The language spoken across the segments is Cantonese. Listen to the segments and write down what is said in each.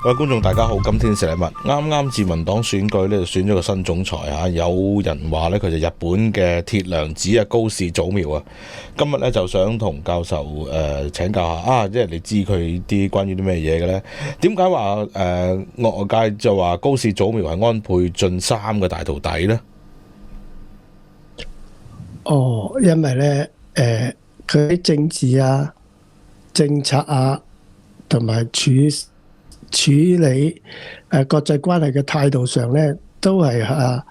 各位觀眾大家好，今天是禮物。啱啱自民黨選舉咧就選咗個新總裁啊，有人話咧佢就日本嘅鐵娘子啊，高市早苗啊。今日咧就想同教授請教下啊，即係你知佢啲關於啲咩嘢嘅咧？點解話外界就話高市早苗係安倍晉三嘅大徒弟咧？因為咧佢喺政治啊、政策啊同埋處理國際關係嘅態度上咧，都係安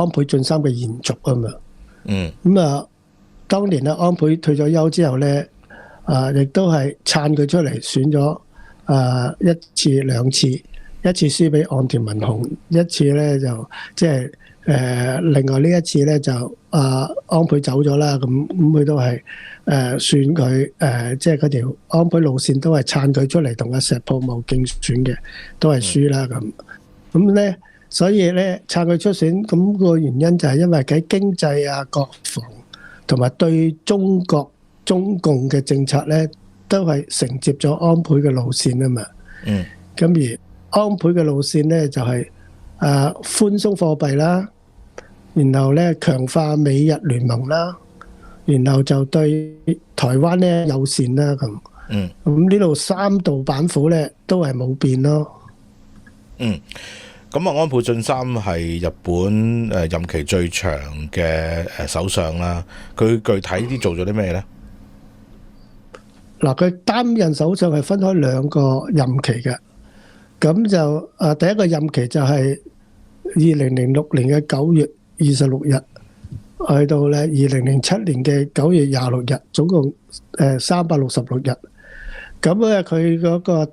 倍晉三嘅延續啊嘛。咁啊，當年安倍退咗休之後咧，亦都係撐佢出嚟選咗一次兩次，一次輸俾岸田文雄，一次咧就即係另外呢一次咧就安倍走咗啦，咁佢都係選佢即係嗰條安倍路線都係撐佢出嚟同阿石破茂競選嘅，都係輸啦咁咧，所以咧撐佢出選，咁個原因就係因為喺經濟啊、國防同埋對中共嘅政策咧，都係承接咗安倍嘅路線啊嘛。咁而安倍嘅路線咧就係寬鬆貨幣啦，然後咧強化美日聯盟啦，然後就對台灣咧友善啦咁。咁呢度三道板斧咧都係冇變咯。咁安倍晉三係日本任期最長嘅首相啦。佢具體啲做咗啲咩咧？嗱，佢擔任首相係分開兩個任期嘅。咁就第一個任期就係2006年嘅9月26日，去到咧2007年嘅9月26日，總共366日。咁咧佢嗰個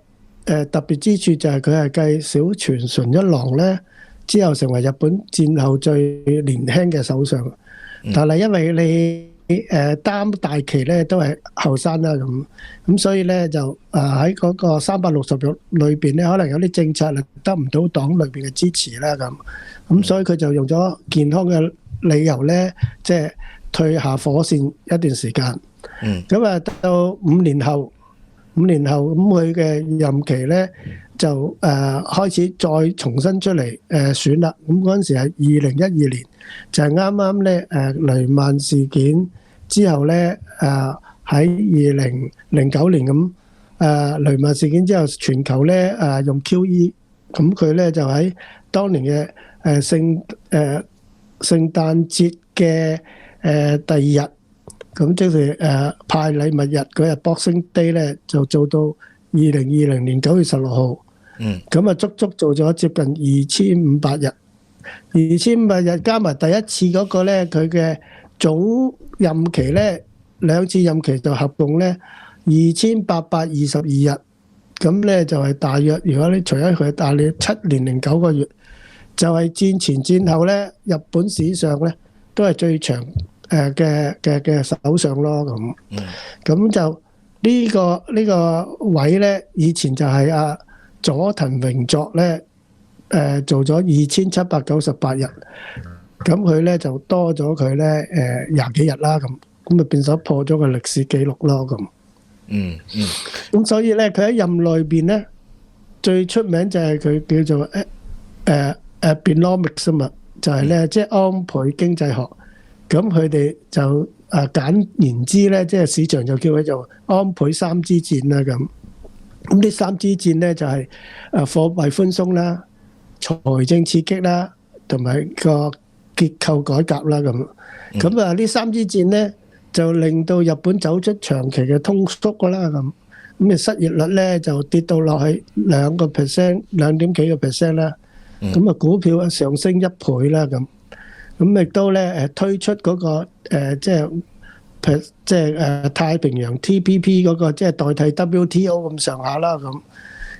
特別之處就係佢係繼小泉純一郎咧之後成為日本戰後最年輕嘅首相。但係因為你擔大旗咧都係後生啦咁所以咧就喺嗰個360日裏邊咧，可能有啲政策得唔到黨裏邊嘅支持啦咁所以佢就用咗健康嘅理由咧，即係退下火線一段時間。咁到5年後咁佢嘅任期咧就開始再重新出嚟選啦。咁嗰陣時係2012年，就係啱啱咧雷曼事件之後咧喺2009年咁雷曼事件之後，全球咧用 QE， 咁佢咧就喺當年嘅聖誕節嘅第二日，咁即係派禮物日嗰日 Boxing Day 咧，就做到2020年9月16號。咁足足做咗接近2500日，2500日加埋第一次嗰個咧，佢嘅總任期咧兩次任期就合共咧2822日。咁咧就係大約，如果你除咗佢大約7年零9個月，就係戰前戰後咧，日本史上咧都係最長嘅首相咯咁就呢個位咧，以前就係佐藤榮作咧做咗2798日，咁佢咧就多咗佢咧20幾日啦咁咪變咗破咗個歷史紀錄咯咁。咁所以咧佢喺任內邊咧最出名就係佢叫做Abenomics 啊嘛，就係咧即係安倍經濟學。咁佢哋就簡言之咧，即係市場就叫佢做安倍三支箭啦咁。咁呢三支箭咧就係貨幣寬鬆啦、財政刺激啦，同埋個結構改革啦咁。咁呢三支箭咧就令到日本走出長期嘅通縮啦咁。咁失業率咧就跌到落去2%、2點幾個 percent 啦。咁股票上升1倍啦咁。咁亦都咧推出嗰個即係太平洋 TPP 嗰個即係代替 WTO 咁上下啦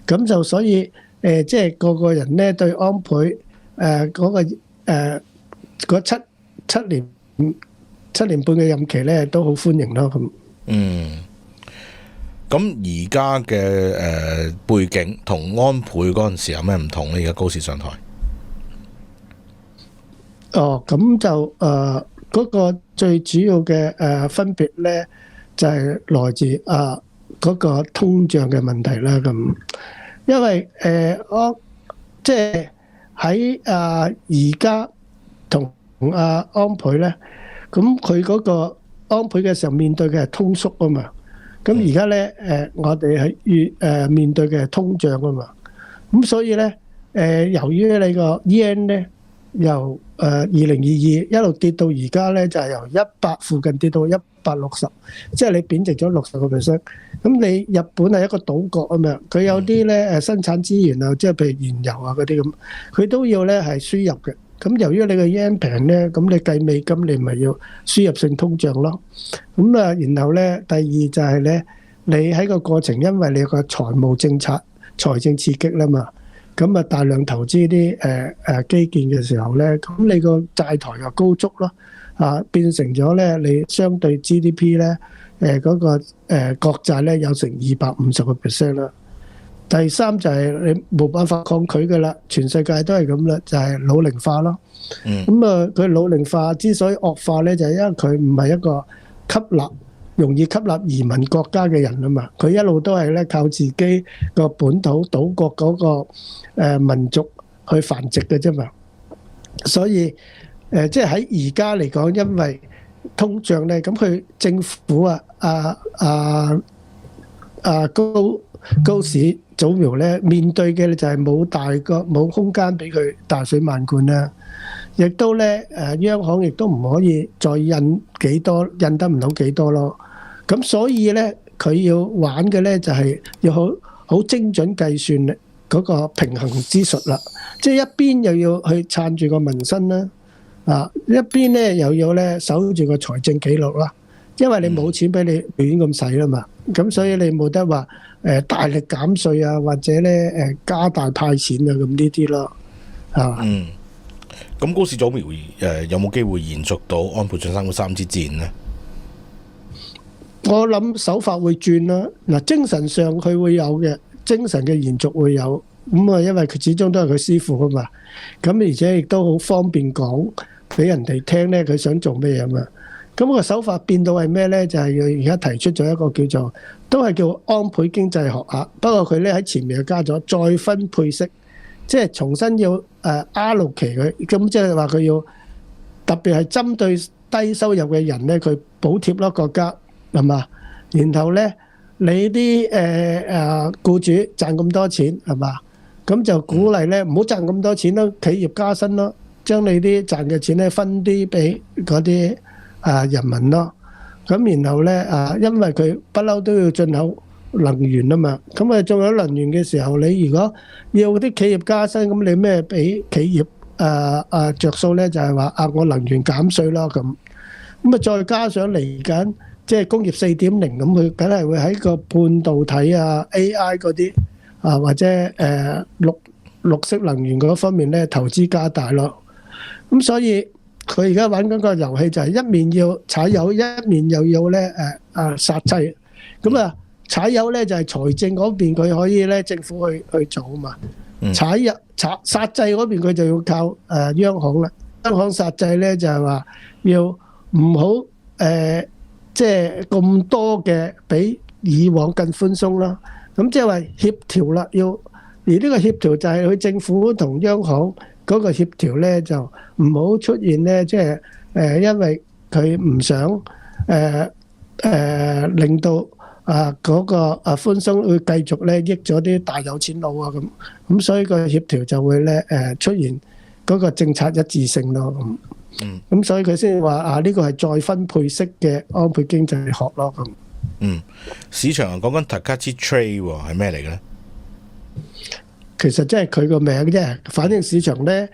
咁就所以即係個個人咧對安倍嗰個嗰七年半嘅任期咧都好歡迎咯咁。咁而家嘅背景同安倍嗰陣時有咩唔同咧？而家高市上台。咁就嗰個最主要嘅分別咧，就係來自嗰個通脹嘅問題啦。因為我即係喺而家同安倍咧，咁佢嗰個安倍嘅時候面對嘅係通縮啊嘛，咁而家咧我哋係面對嘅係通脹啊嘛，咁所以咧由於你個 yen 咧由2022一路跌到而家咧，就係由100附近跌到160，即係你貶值咗60%。咁你日本係一個島國啊嘛，佢有啲咧生產資源啊，即係譬如原油啊嗰啲咁，佢都要咧係輸入嘅。咁由於你個 yen 平咧，咁你計美金你咪要輸入性通脹咯。咁然後咧第二就係咧，你喺個過程因為你有個財務政策、財政刺激啦嘛。咁大量投資啲基建嘅時候咧，咁你個債台又高築咯，變成咗咧你相對 GDP 咧嗰個國債咧有成250%啦。第三就係你冇辦法抗拒㗎啦，全世界都係咁啦，就係老齡化咯。咁佢老齡化之所以惡化咧，就係因為佢唔係一個容易吸納移民國家嘅人啊嘛，佢一路都係咧靠自己個本土島國嗰個民族去繁殖嘅啫嘛，所以即係喺而家嚟講，因為通脹咧，咁佢政府高市早苗咧面對嘅就係冇空間俾佢大水漫灌啦，亦都咧央行亦都唔可以再印幾多，印得唔到幾多咯。咁所以咧，佢要玩嘅咧就係要好精準計算嗰個平衡之術啦。即係一邊又要去撐住個民生啦，一邊咧又要咧守住個財政紀錄啦。因為你冇錢俾你亂咁使啦嘛，咁所以你冇得話大力減稅啊，或者咧加大派錢啊咁呢啲咯，咁高市早苗有冇機會延續到安倍晉三嗰3支箭呢？我諗手法會轉啦，嗱精神上佢會有嘅，精神嘅延續會有，咁因為佢始終都係佢師傅啊嘛，咁而且亦都好方便講俾人哋聽咧，佢想做咩啊嘛，咁個手法變到係咩咧？就係佢而家提出咗一個叫做都係叫安倍經濟學啊，不過佢咧喺前面又加咗再分配式，即係重新要R 期佢，咁即係話佢要特別係針對低收入嘅人咧，佢補貼咯國家。係嘛？然後咧，你啲僱主賺咁多錢係嘛？咁就鼓勵咧，唔好賺咁多錢咯，企業加薪咯，將你啲賺嘅錢咧分啲俾嗰啲人民咯。咁然後咧因為佢不嬲都要進口能源啊嘛，咁進口能源嘅時候，你如果要啲企業加薪，咁你咩俾企業着數咧？就係話我能源減稅咯咁。咁再加上嚟緊。即係工業4.0咁，佢梗係會喺個半導體AI 嗰啲或者綠色能源嗰方面咧投資加大咯。咁所以佢而家玩緊個遊戲就係一面要踩油，一面又要咧殺掣。咁踩油咧就係財政嗰邊佢可以咧政府去做啊嘛。殺掣嗰邊佢就要靠央行啦。央行殺掣咧就係話要唔好即係咁多嘅比以往更寬鬆啦，咁即係話協調啦，而呢個協調就係佢政府同央行嗰個協調咧，就唔好出現咧，即係因為佢唔想令到嗰個寬鬆會繼續咧益咗啲大有錢佬啊咁所以個協調就會咧出現嗰個政策一致性咯咁。咁所以佢先話呢個係再分配式嘅安倍經濟學咯咁。市場講緊 Takashi Trade 係咩嚟嘅咧？其實即係佢個名啫，反正市場咧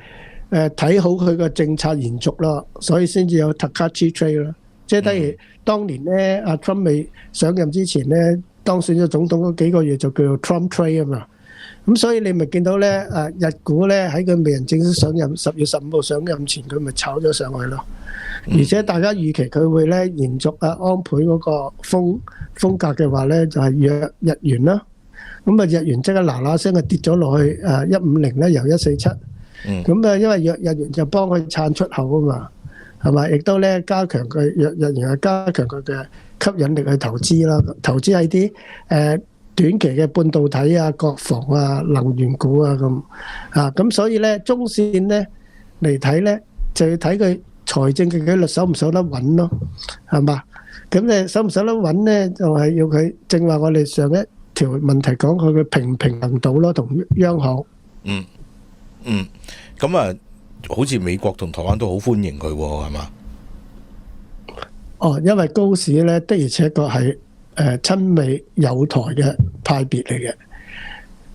睇好佢個政策延續咯，所以先至有 Takashi Trade 咯。即係等於當年咧阿 Trump 未上任之前咧，當選咗總統嗰幾個月就叫做 Trump Trade 啊嘛。咁所以你咪見到咧日股咧喺佢未人正式上任10月15號上任前，佢咪炒咗上去咯。而且大家預期佢會咧延續安倍嗰個風格嘅話咧，就係弱日元啦。咁日元即刻嗱嗱聲跌咗落去150咧，由147。咁因為弱日元就幫佢撐出口啊嘛，係咪？亦都咧加強佢弱日元係加強佢嘅吸引力去投資啦，投資喺啲短期嘅半導體啊、國防啊、能源股啊咁咁所以咧中線咧嚟睇咧就要睇佢財政嘅紀律守唔守得穩咯，係嘛？咁你守唔守得穩咧，就係要佢正話我哋上一條問題講佢嘅平衡到咯，同央行。嗯嗯，咁啊，好似美國同台灣都好歡迎佢喎，係嘛？哦，因為高市咧的而且確係親美友台嘅派別嚟嘅，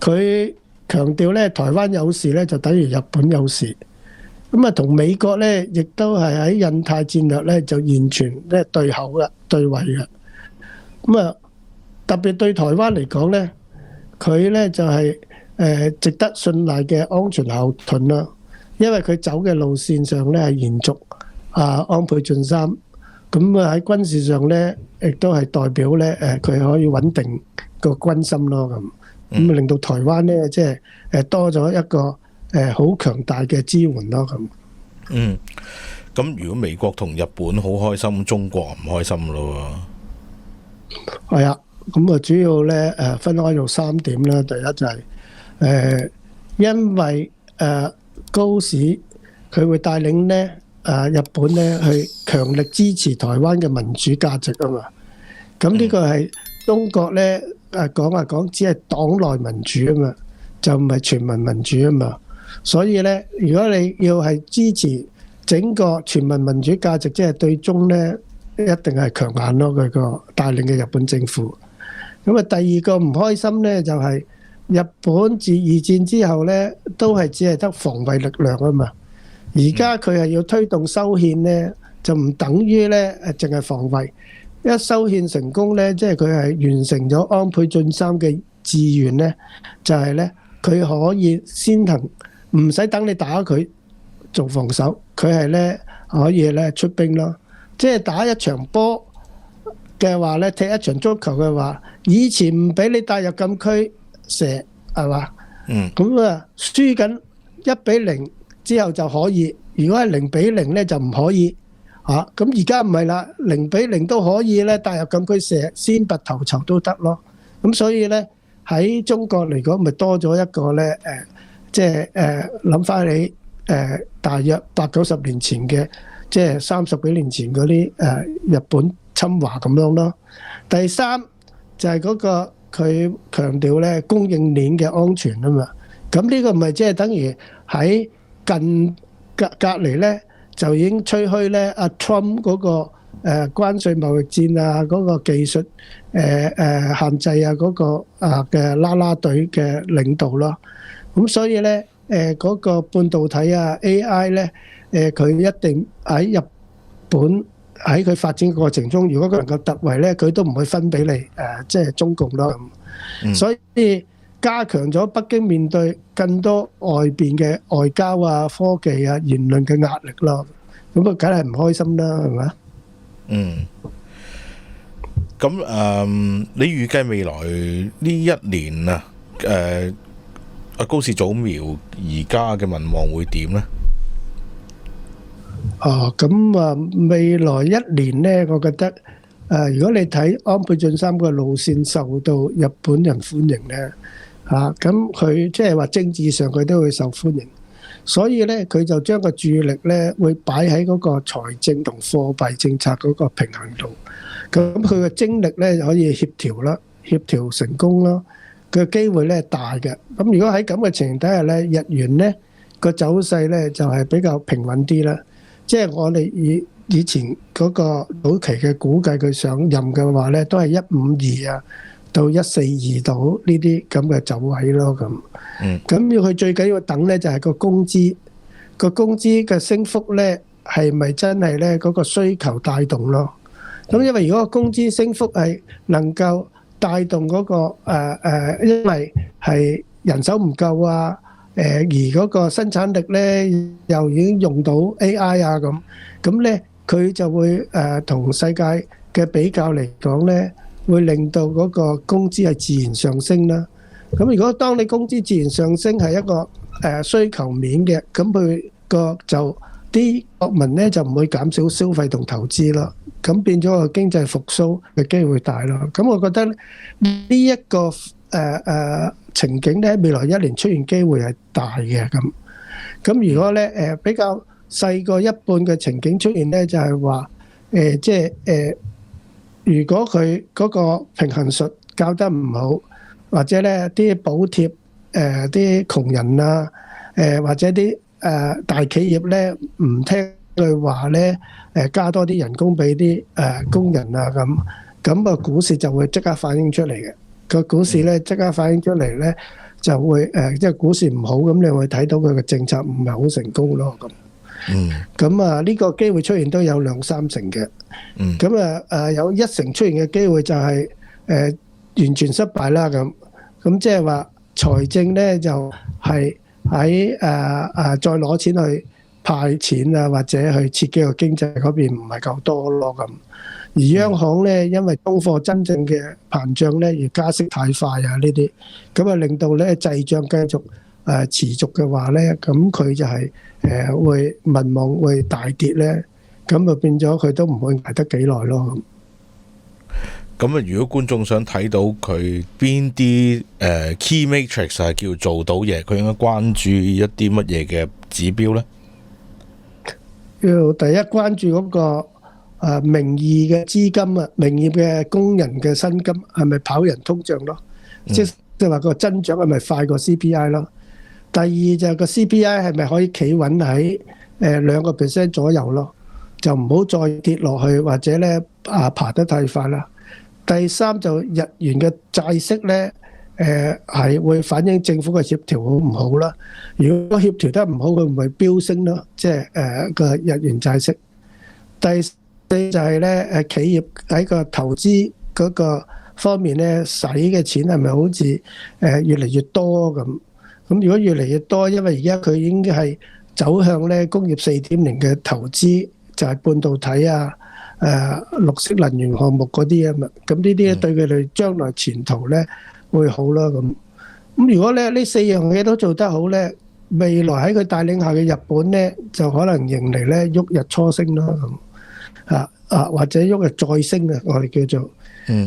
佢強調咧台灣有事咧就等於日本有事，咁啊同美國咧亦都係喺印太戰略咧就完全咧對口嘅對位嘅，咁啊特別對台灣嚟講咧，佢咧就係值得信賴嘅安全後盾啦，因為佢走嘅路線上咧係延續安倍晉三。咁啊喺軍事上咧，亦都係代表咧佢可以穩定個軍心咯咁，令到台灣咧即係多咗一個好強大嘅支援咯咁。咁如果美國同日本好開心，中國唔開心咯喎。係啊，咁啊主要咧分開做3點啦。第一就係因為高市佢會帶領咧。日本咧去強力支持台灣嘅民主價值啊嘛，咁呢個係中國咧講只係黨內民主啊嘛，就唔係全民民主啊嘛，所以咧如果你要係支持整個全民民主價值，即係對中咧一定係強硬咯，佢個帶領嘅日本政府。咁啊第二個唔開心咧就係日本自二戰之後咧都係只係得防衛力量啊嘛。而家佢係要推動修憲咧，就唔等於咧淨係防衛。一修憲成功咧，即係佢係完成咗安倍晉三嘅志願咧，就係咧佢可以先行，唔使等你打佢做防守，佢係咧可以咧出兵咯。即係打一場波嘅話咧，踢一場足球嘅話，以前唔俾你帶入禁區射係嘛？咁啊輸緊1-0。之後就可以，如果係0-0咧就唔可以嚇。咁而家唔係啦，0-0都可以咧帶入禁區射，先拔頭籌都得咯。咁所以咧喺中國嚟講，咪多咗一個咧即係諗翻起大約80-90年前嘅，即係30幾年前嗰啲日本侵華咁樣咯。第三就係嗰個佢強調咧供應鏈嘅安全啊嘛。咁呢個唔係即係等於喺近隔離咧就已經吹噓咧阿 Trump 嗰個關稅貿易戰啊，嗰個技術限制啊，嗰個嘅啦啦隊嘅領導咯。咁所以咧嗰個半導體啊 AI 咧佢一定喺日本喺佢發展過程中，如果佢能夠突圍咧，佢都唔會分俾你即係中共咯。所以加強咗北京面對更多外邊嘅外交啊、科技啊、言論嘅壓力咯，咁啊，梗係唔開心啦，係咪？咁你預計未來呢一年啊，高市早苗而家嘅民望會點呢？咁未來一年呢，我覺得如果你睇安倍晉三個路線受到日本人歡迎呢。咁佢即係話政治上佢都會受歡迎，所以咧佢就將個注意力咧會擺喺嗰個財政同貨幣政策嗰個平衡度。咁佢嘅精力咧可以協調啦，協調成功啦，佢嘅機會咧大嘅。咁如果喺咁嘅情形底下咧，日元咧個走勢咧就係比較平穩啲啦。即係我哋以前嗰個早期嘅估計，佢上任嘅話咧都係152到142度呢啲咁嘅走位咯，咁要佢最緊要等咧就係個工資嘅升幅咧係咪真係咧嗰個需求帶動咯？咁因為如果個工資升幅係能夠帶動嗰個因為係人手唔夠啊，而嗰個生產力咧又已經用到 AI 啊咁咧佢就會同世界嘅比較嚟講咧，會令到嗰個工資係自然上升啦。咁如果當你工資自然上升係一個需求面嘅，咁佢個就啲國民咧就唔會減少消費同投資咯，咁變咗個經濟復甦嘅機會大咯。咁我覺得呢一個情景咧，未來一年出現機會係大嘅咁。咁如果咧比較細過一半嘅情景出現咧，就係話即係如果佢嗰個平衡術教得唔好，或者咧啲補貼啲窮人啊，或者啲大企業咧唔聽佢話咧，加多啲人工俾啲工人啊咁個股市就會即刻反映出嚟嘅。個股市咧即刻反映出嚟咧，就會即係股市唔好咁，你會睇到佢嘅政策唔係好成功咯咁。咁啊呢個機會出現都有2-3成嘅。咁有1成出現嘅機會就係完全失敗啦咁。咁即係話財政咧就係喺再攞錢去派錢啊，或者去刺激個經濟嗰邊唔係夠多咯咁。而央行咧因為通貨真正嘅膨脹咧而加息太快啊呢啲，咁啊令到咧滯脹繼續持續嘅話咧，咁佢就係會民望會大跌咧，咁啊變咗佢都唔會捱得幾耐咯。咁啊，如果觀眾想睇到佢邊啲key matrix 係叫做到嘢，佢應該關注一啲乜嘢嘅指標咧？要第一關注嗰個名義嘅資金啊，名義嘅工人嘅薪金係咪跑贏通脹咯？即係話個增長係咪快過 CPI 咯？第二就係個 CPI 係咪可以企穩喺2% 左右咯？就唔好再跌落去，或者咧爬得太快啦。第三就日元嘅債息咧，係會反映政府嘅協調好唔好啦。如果協調得唔好，佢唔會飆升咯，即係個日元債息。第四就係咧企業喺個投資嗰個方面咧，使嘅錢係咪好似越嚟越多咁？咁如果越嚟越多，因為而家佢已經係走向咧工業4.0嘅投資，就係半導體啊。綠色能源項目嗰啲啊嘛，咁呢啲對佢哋將來前途咧會好啦咁。咁如果咧呢4樣嘢都做得好咧，未來喺佢帶領下嘅日本咧就可能迎嚟咧旭日初升啦咁。或者旭日再升啊，我哋叫做。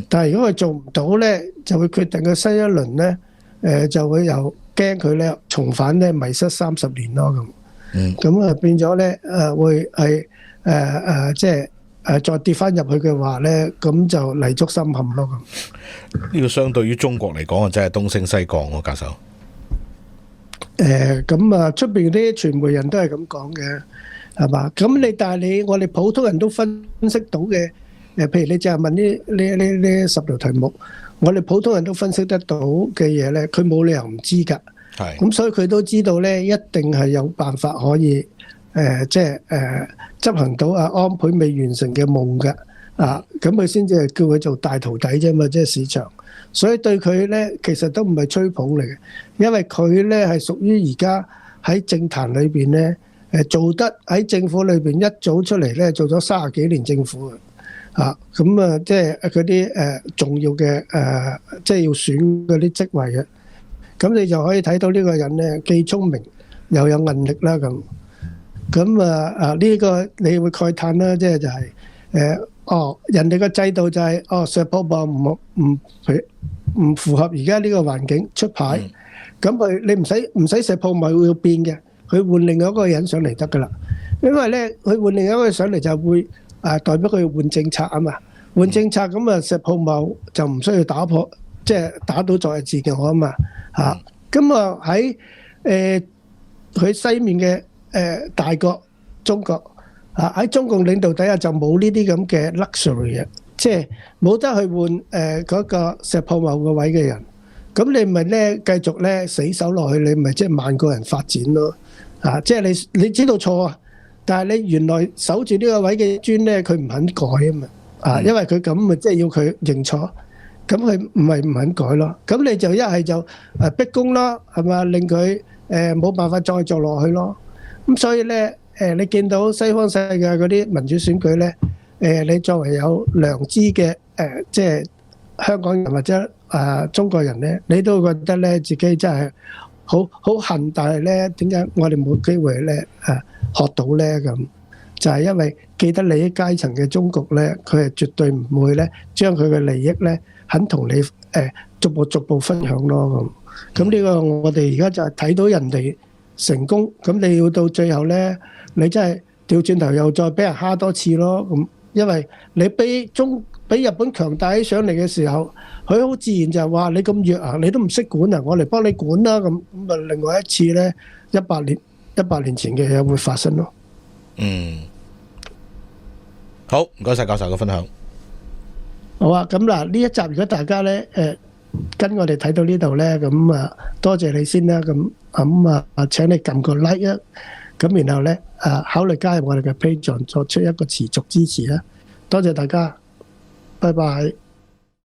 但係如果佢做唔到咧，就會決定佢新一輪咧就會又驚佢咧重返咧迷失30年咯咁。咁啊變咗咧會係即係。再跌翻入去嘅話咧，咁就泥足深陷咯。呢個相對於中國嚟講啊，真係東升西降喎，教授。咁啊，出邊啲傳媒人都係咁講嘅，係嘛？咁但係我哋普通人都分析到嘅，譬如你就係問呢10條題目，我哋普通人都分析得到嘅嘢咧，佢冇理由唔知㗎。係。咁所以佢都知道咧，一定係有辦法可以。即係執行到安倍未完成嘅夢嘅，咁佢先至係叫佢做大徒弟啫嘛，即係市場。所以對佢咧，其實都唔係吹捧嚟嘅，因為佢咧係屬於而家喺政壇裏邊咧，做得喺政府裏邊一早出嚟咧，做咗30幾年政府嘅，咁啊，即係嗰啲重要嘅即係要選嗰啲職位嘅。咁你就可以睇到呢個人咧，既聰明又有韌力啦咁。咁呢個你會慨嘆啦，即係就係人哋個制度就係石破茂唔符合而家呢個環境出牌，咁你唔使石破茂要變嘅，佢換另外一個人上嚟得噶啦，因為咧佢換另外一個人上嚟就會代表佢換政策啊嘛，換政策咁啊石破茂就唔需要打破，即係打倒昨日自強啊嘛嚇，咁啊喺佢西面嘅。大國中國喺中共領導底下就冇呢啲咁嘅 luxury 嘅，即係冇得去換嗰個石破茂個位嘅人，咁你咪咧繼續咧死守落去，你咪即係慢個人發展咯，即係你知道錯啊，但係你原來守住呢個位嘅磚咧，佢唔肯改啊嘛，因為佢咁咪即係要佢認錯，咁佢唔係唔肯改咯，咁你就一係就逼宮啦，係嘛，令佢冇辦法再做落去咯。咁所以咧，你見到西方世界嗰啲民主選舉咧，你作為有良知嘅即係香港人或者中國人咧，你都覺得咧自己真係好恨，但係咧點解我哋冇機會咧學到咧咁？就係因為既得利益階層嘅中國咧，佢係絕對唔會咧將佢嘅利益咧肯同你逐步分享咯咁。咁呢個我哋而家就係睇到人哋成功，咁你要到最後咧，你真係調轉頭又再俾人蝦多次咯咁。因為你比日本強大起上嚟嘅時候，佢好自然就係話你咁弱啊，你都唔識管啊，我嚟幫你管啦咁。咁啊，另外一次咧100年前嘅嘢會發生咯。好，唔該晒教授嘅分享。好啊，咁嗱呢一集如果大家咧跟我哋睇到呢度咧，咁啊多謝你先啦。咁啊請你撳個 like 啊，咁然後咧考慮加入我哋嘅 Patreon，作出一個持續支持啦。多謝大家，拜拜。